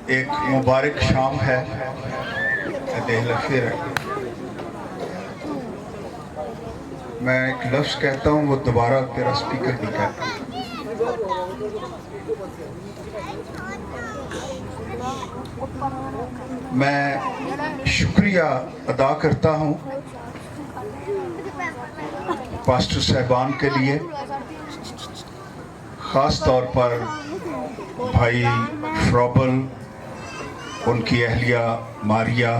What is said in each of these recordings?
ایک مبارک شام ہے دہلا خیر ہے. میں ایک لفظ کہتا ہوں وہ دوبارہ تیرا سپیکر نہیں کہتا. میں شکریہ ادا کرتا ہوں پاسٹر صاحبان کے لیے، خاص طور پر بھائی فروبل، ان کی اہلیہ ماریا،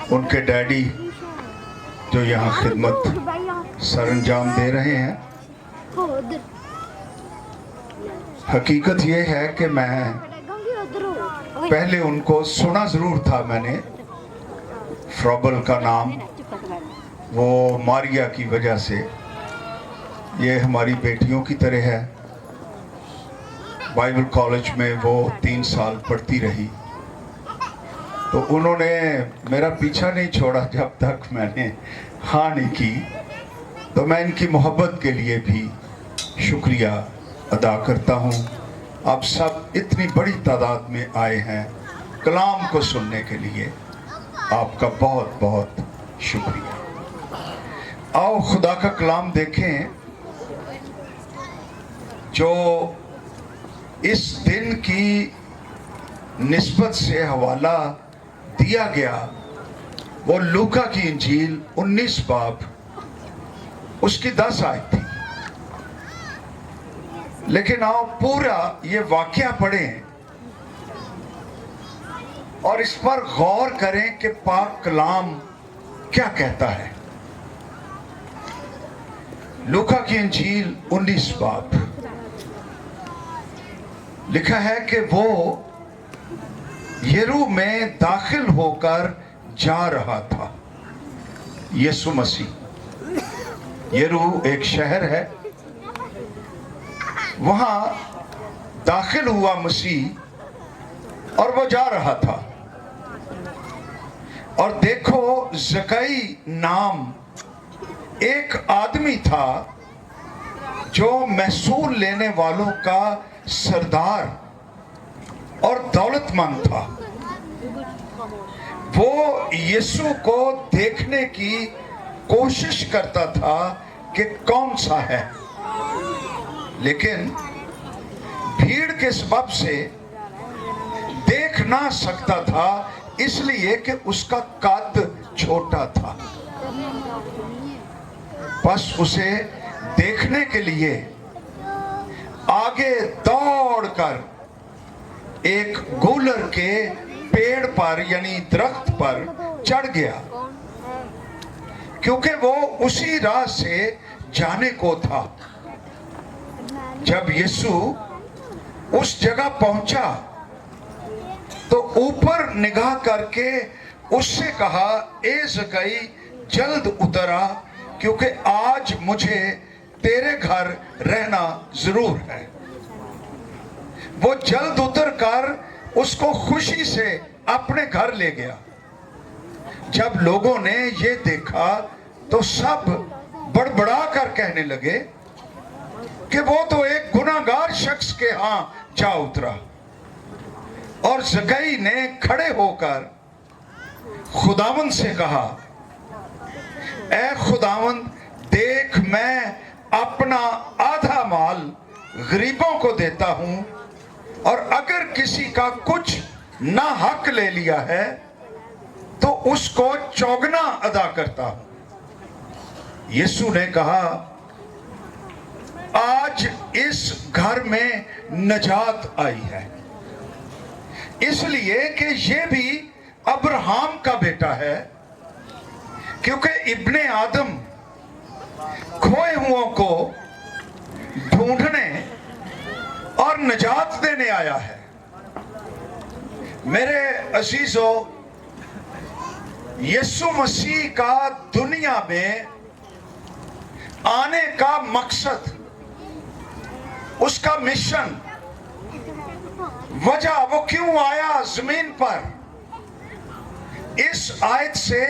ان کے ڈیڈی جو یہاں خدمت سر انجام دے رہے ہیں. حقیقت یہ ہے کہ میں پہلے ان کو سنا ضرور تھا، میں نے فروبل کا نام، وہ ماریا کی وجہ سے. یہ ہماری بیٹیوں کی طرح ہے. بائبل کالج میں وہ 3 سال پڑھتی رہی، تو انہوں نے میرا پیچھا نہیں چھوڑا جب تک میں نے ہاں نہیں کی. تو میں ان کی محبت کے لیے بھی شکریہ ادا کرتا ہوں. آپ سب اتنی بڑی تعداد میں آئے ہیں کلام کو سننے کے لیے، آپ کا بہت بہت شکریہ. آؤ خدا کا کلام دیکھیں جو اس دن کی نسبت سے حوالہ دیا گیا. وہ لوکا کی انجیل 19 باب اس کی 10 آیت تھی. لیکن آؤ پورا یہ واقعہ پڑھیں اور اس پر غور کریں کہ پاک کلام کیا کہتا ہے. لوکا کی انجیل 19 باب لکھا ہے کہ وہ یرو میں داخل ہو کر جا رہا تھا. یسوع مسیح، یرو ایک شہر ہے، وہاں داخل ہوا مسیح اور وہ جا رہا تھا. اور دیکھو زکئی نام ایک آدمی تھا جو محصول لینے والوں کا سردار اور دولت مند تھا. وہ یسوع کو دیکھنے کی کوشش کرتا تھا کہ کون سا ہے، لیکن بھیڑ کے سبب سے دیکھ نہ سکتا تھا، اس لیے کہ اس کا قد چھوٹا تھا. بس اسے دیکھنے کے لیے آگے دوڑ کر ایک گولر کے پیڑ پر یعنی درخت پر چڑھ گیا، کیونکہ وہ اسی راہ سے جانے کو تھا. جب یسوع اس جگہ پہنچا تو اوپر نگاہ کر کے اس سے کہا، اے زکئی جلد اتر آ، کیونکہ آج مجھے تیرے گھر رہنا ضرور ہے. وہ جلد اتر کر اس کو خوشی سے اپنے گھر لے گیا. جب لوگوں نے یہ دیکھا تو سب بڑبڑا کر کہنے لگے کہ وہ تو ایک گناہگار شخص کے ہاں جا اترا. اور زکئی نے کھڑے ہو کر خداوند سے کہا، اے خداوند، دیکھ میں اپنا آدھا مال غریبوں کو دیتا ہوں، اور اگر کسی کا کچھ ناحق لے لیا ہے تو اس کو چوگنا ادا کرتا ہوں. یسوع نے کہا، آج اس گھر میں نجات آئی ہے، اس لیے کہ یہ بھی ابراہم کا بیٹا ہے. کیونکہ ابن آدم کھوئے ہوں کو ڈھونڈنے اور نجات دینے آیا ہے. میرے عزیزو، یسوع مسیح کا دنیا میں آنے کا مقصد، اس کا مشن، وجہ وہ کیوں آیا زمین پر، اس آیت سے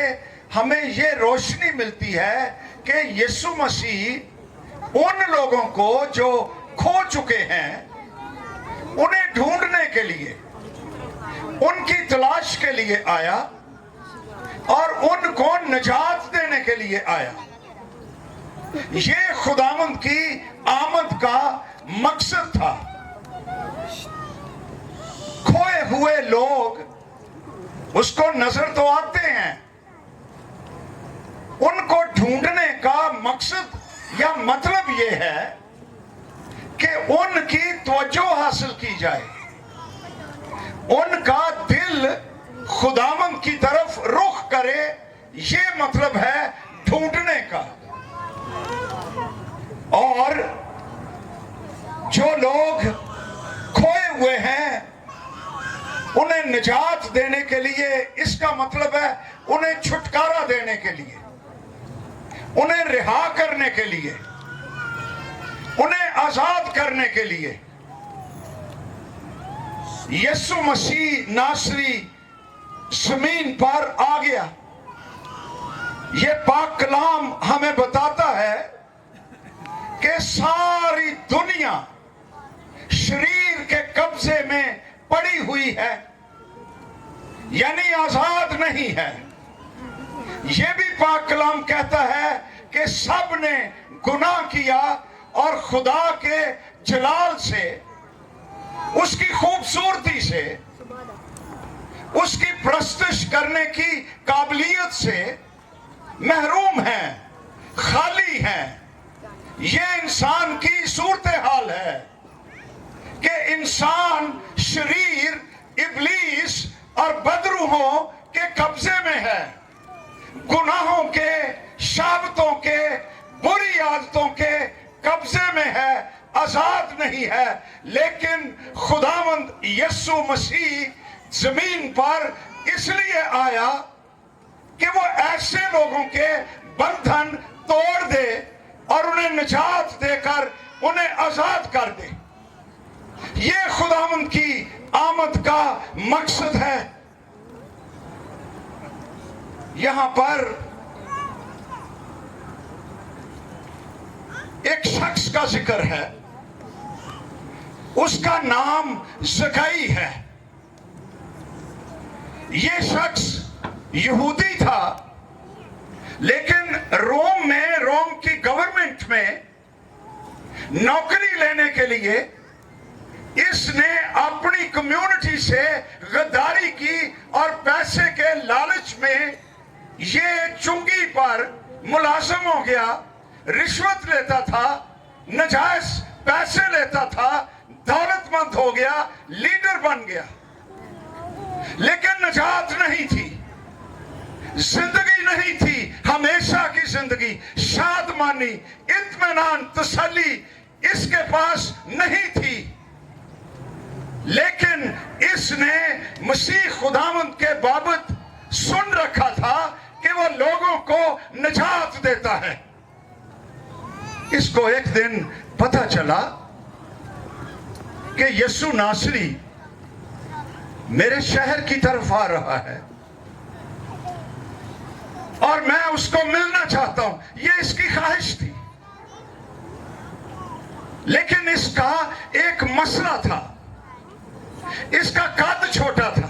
ہمیں یہ روشنی ملتی ہے کہ یسوع مسیح ان لوگوں کو جو کھو چکے ہیں کے لیے, ان کی تلاش کے لیے آیا اور ان کو نجات دینے کے لیے آیا. یہ خداوند کی آمد کا مقصد تھا. کھوئے ہوئے لوگ اس کو نظر تو آتے ہیں, ان کو ڈھونڈنے کا مقصد یا مطلب یہ ہے کہ ان کی توجہ حاصل کی جائے, ان کا دل خداوند کی طرف رخ کرے. یہ مطلب ہے ڈھونڈنے کا. اور جو لوگ کھوئے ہوئے ہیں انہیں نجات دینے کے لیے, اس کا مطلب ہے انہیں چھٹکارا دینے کے لیے, انہیں رہا کرنے کے لیے, انہیں آزاد کرنے کے لیے یسوع مسیح ناصری زمین پر آ گیا. یہ پاک کلام ہمیں بتاتا ہے کہ ساری دنیا شریر کے قبضے میں پڑی ہوئی ہے, یعنی آزاد نہیں ہے. یہ بھی پاک کلام کہتا ہے کہ سب نے گناہ کیا اور خدا کے جلال سے, اس کی خوبصورتی سے, اس کی پرستش کرنے کی قابلیت سے محروم ہیں, خالی ہیں. یہ انسان کی صورتحال ہے کہ انسان شریر, ابلیس اور بدروحوں کے قبضے میں ہے, گناہوں کے, شہوتوں کے, بری عادتوں کے قبضے میں ہے, آزاد نہیں ہے. لیکن خداوند یسوع مسیح زمین پر اس لیے آیا کہ وہ ایسے لوگوں کے بندھن توڑ دے اور انہیں نجات دے کر انہیں آزاد کر دے. یہ خداوند کی آمد کا مقصد ہے. یہاں پر ایک شخص کا ذکر ہے, اس کا نام زکئی ہے. یہ شخص یہودی تھا, لیکن روم کی گورنمنٹ میں نوکری لینے کے لیے اس نے اپنی کمیونٹی سے غداری کی اور پیسے کے لالچ میں یہ چنگی پر ملازم ہو گیا, رشوت لیتا تھا, ناجائز پیسے لیتا تھا, دولت مند ہو گیا, لیڈر بن گیا. لیکن نجات نہیں تھی, زندگی نہیں تھی, ہمیشہ کی زندگی, شادمانی, اطمینان, تسلی اس کے پاس نہیں تھی. لیکن اس نے مسیح خداوند کے بابت سن رکھا تھا کہ وہ لوگوں کو نجات دیتا ہے. اس کو ایک دن پتہ چلا کہ یسوع ناصری میرے شہر کی طرف آ رہا ہے اور میں اس کو ملنا چاہتا ہوں. یہ اس کی خواہش تھی, لیکن اس کا ایک مسئلہ تھا, اس کا قد چھوٹا تھا,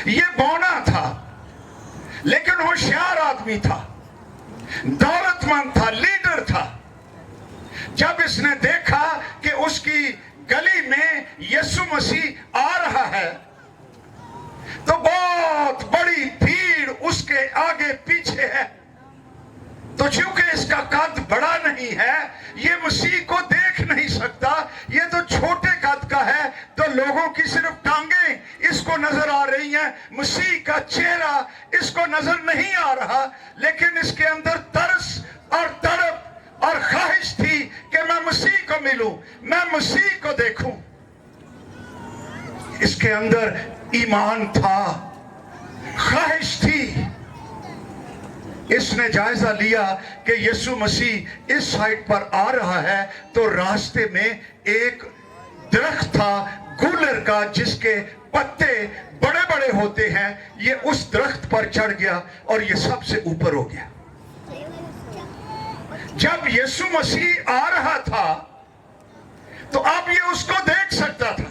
یہ بونا تھا, لیکن ہوشیار آدمی تھا, دولت مند تھا, لیڈر تھا. جب اس نے دیکھا کہ اس کی گلی میں یسوع مسیح آ رہا ہے تو بہت بڑی بھیڑ اس کے آگے پیچھے ہے. تو چونکہ اس کا قد بڑا نہیں ہے, یہ مسیح کو دیکھ نہیں سکتا, یہ تو چھوٹے قد کا ہے, تو لوگوں کی صرف ٹانگیں اس کو نظر آ رہی ہیں, مسیح کا چہرہ اس کو نظر نہیں آ رہا. لیکن اس کے اندر ترس اور تڑپ اور خواہش تھی کہ میں مسیح کو ملوں, میں مسیح کو دیکھوں. اس کے اندر ایمان تھا, خواہش تھی. اس نے جائزہ لیا کہ یسوع مسیح اس سائٹ پر آ رہا ہے, تو راستے میں ایک درخت تھا گولر کا جس کے پتے بڑے بڑے ہوتے ہیں. یہ اس درخت پر چڑھ گیا اور یہ سب سے اوپر ہو گیا. جب یسوع مسیح آ رہا تھا تو اب یہ اس کو دیکھ سکتا تھا.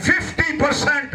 50%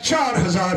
4000